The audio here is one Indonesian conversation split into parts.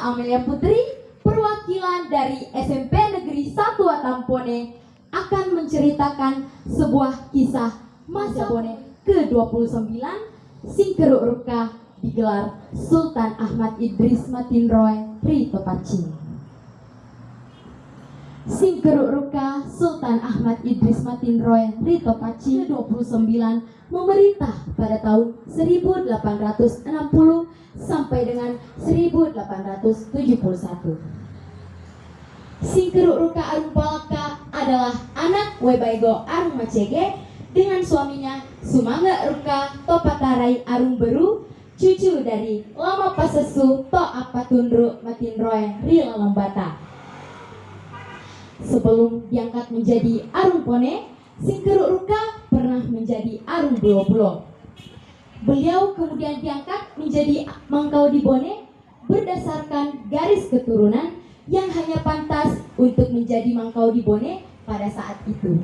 Amelia Putri, perwakilan dari SMP Negeri 1 Watampone, akan menceritakan sebuah kisah masa Bone ke-29 sing keruk ruka digelar Sultan Ahmad Idris Matinroy Ri Topacin. Sing keruk ruka Sultan Ahmad Idris Matinroy Ri Topacin ke-29 memerintah pada tahun 1860 sampai dengan 1871. Sing keruk ruka Arung Palaka adalah anak Webaigo Arung Macege dengan suaminya Sumangga Ruka Topatarai Arung Beru, cucu dari Lama Pasesu To Apatundru Matinroy Ri Lalambata. Sebelum diangkat menjadi Arung Pone, Sing keruk ruka pernah menjadi Arung Bulo-Bulo. Beliau kemudian diangkat menjadi Mangkau di Bone berdasarkan garis keturunan yang hanya pantas untuk menjadi Mangkau di Bone pada saat itu.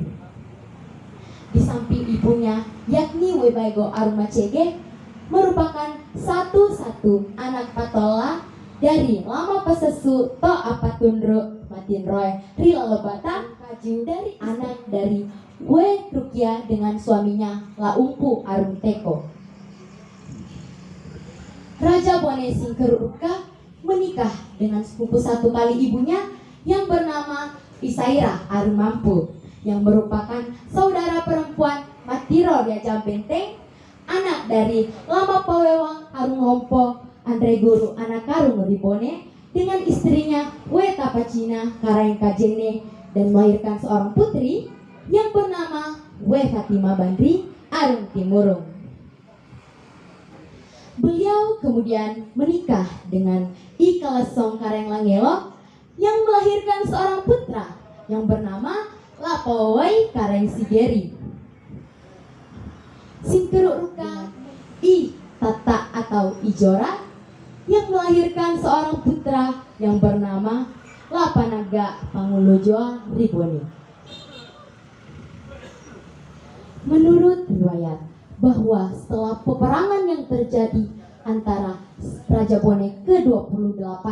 Di samping ibunya, yakni Webaigo Arung Macege, merupakan satu-satu anak patola dari Lama Pasesu To Apatundru Matinroy Ri Lalambata, kaju dari anak dari We Rukia dengan suaminya Laumpu Arung Teko. Raja Bone Sing keruk ruka menikah dengan sepupu satu kali ibunya yang bernama Isaira Arung Mampu, yang merupakan saudara perempuan Matiro Diajam Benteng, anak dari Lama Pawewang Arung Lompo Andre Guru anak Karung Ribone dengan istrinya Weta Pacina Karang Kajene, dan melahirkan seorang putri yang bernama We Fatima Bandri Arung Timurung. Beliau kemudian menikah dengan I Kalesong Kareng Langelo yang melahirkan seorang putra yang bernama Lapawai Kareng Sigeri. Sing keruk ruka I Tata atau Ijora yang melahirkan seorang putra yang bernama Lapanaga Pangulojoa Ribone. Menurut riwayat bahwa setelah peperangan yang terjadi antara Raja Bone ke-28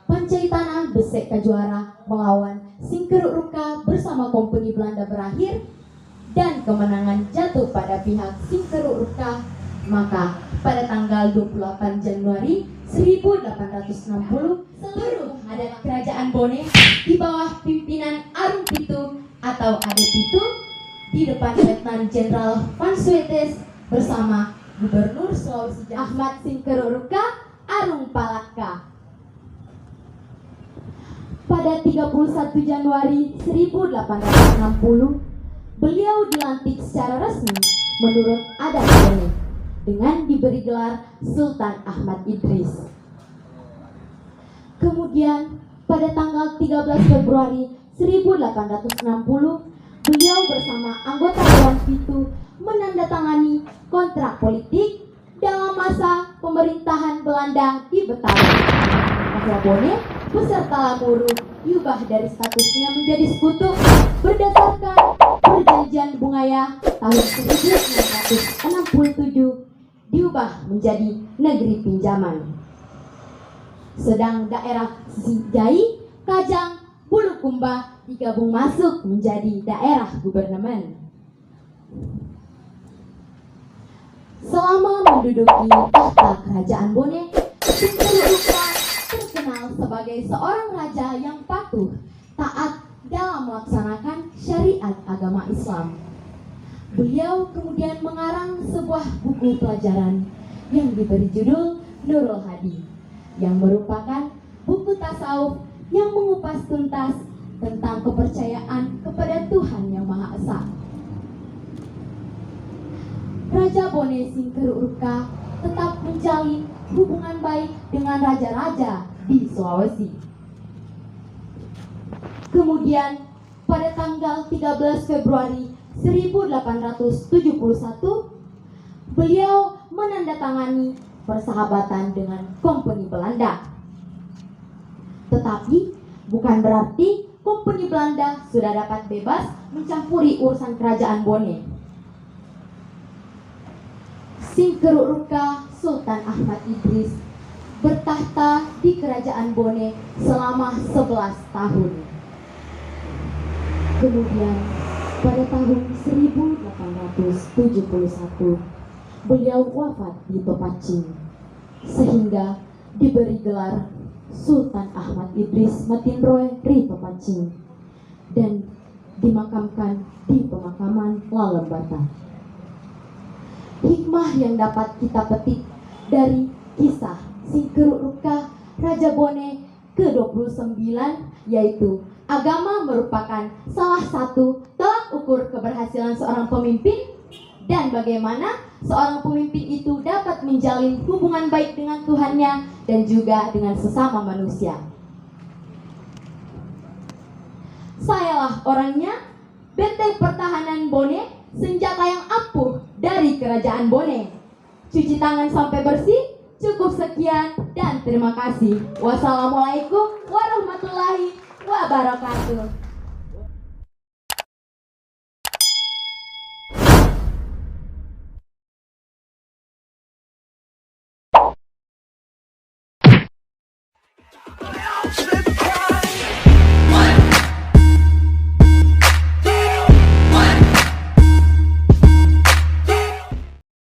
Pancaitana Besek Kajuara melawan Sing keruk ruka bersama Kompeni Belanda berakhir dan kemenangan jatuh pada pihak Sing keruk ruka, maka pada tanggal 28 Januari 1860 seluruh adat kerajaan Bone di bawah pimpinan Arung Pitu atau Ade Pitu di depan Letnan Jenderal Van Suetes bersama Gubernur Sulawesi Ahmad Sing keruk ruka Arung Palaka. Pada 31 Januari 1860, beliau dilantik secara resmi menurut adat Bone dengan diberi gelar Sultan Ahmad Idris. Kemudian pada tanggal 13 Februari 1860, beliau bersama anggota Dewan Pitu menandatangani kontrak politik dalam masa pemerintahan Belanda di Betawi. Maka Bone beserta Lamuru diubah dari statusnya menjadi sekutu berdasarkan Perjanjian Bungaya tahun 1967, diubah menjadi negeri pinjaman. Sedang daerah Sijai, Kajang, Bulukumba digabung masuk menjadi daerah gubernemen. Selama menduduki tahta kerajaan Bone, Sing keruk ruka terkenal sebagai seorang raja yang patuh, taat dalam melaksanakan syariat agama Islam. Beliau kemudian mengarang sebuah buku pelajaran yang diberi judul Nurul Hadi, yang merupakan buku tasawuf yang mengupas tuntas tentang kepercayaan kepada Tuhan Yang Maha Esa. Raja Bone Sing keruk ruka tetap menjalin hubungan baik dengan raja-raja di Sulawesi. Kemudian pada tanggal 13 Februari 1871, beliau menandatangani persahabatan dengan Kompeni Belanda. Tetapi bukan berarti Kompeni Belanda sudah dapat bebas mencampuri urusan kerajaan Bone. Sing keruk ruka Sultan Ahmad Idris bertahta di Kerajaan Bone selama 11 tahun. Kemudian pada tahun 1871 beliau wafat di Pepacing, sehingga diberi gelar Sultan Ahmad Idris Matinroe Ri Pepacing dan dimakamkan di pemakaman Lalembata. Hikmah yang dapat kita petik dari kisah Singkeruk Ruka Raja Bone ke-29 yaitu agama merupakan salah satu tolak ukur keberhasilan seorang pemimpin dan bagaimana seorang pemimpin itu dapat menjalin hubungan baik dengan Tuhannya dan juga dengan sesama manusia. Sayalah orangnya, benteng pertahanan Bone, senjata yang ampuh dari Kerajaan Bone. Cuci tangan sampai bersih. Cukup sekian dan terima kasih. Wassalamualaikum warahmatullahi wabarakatuh.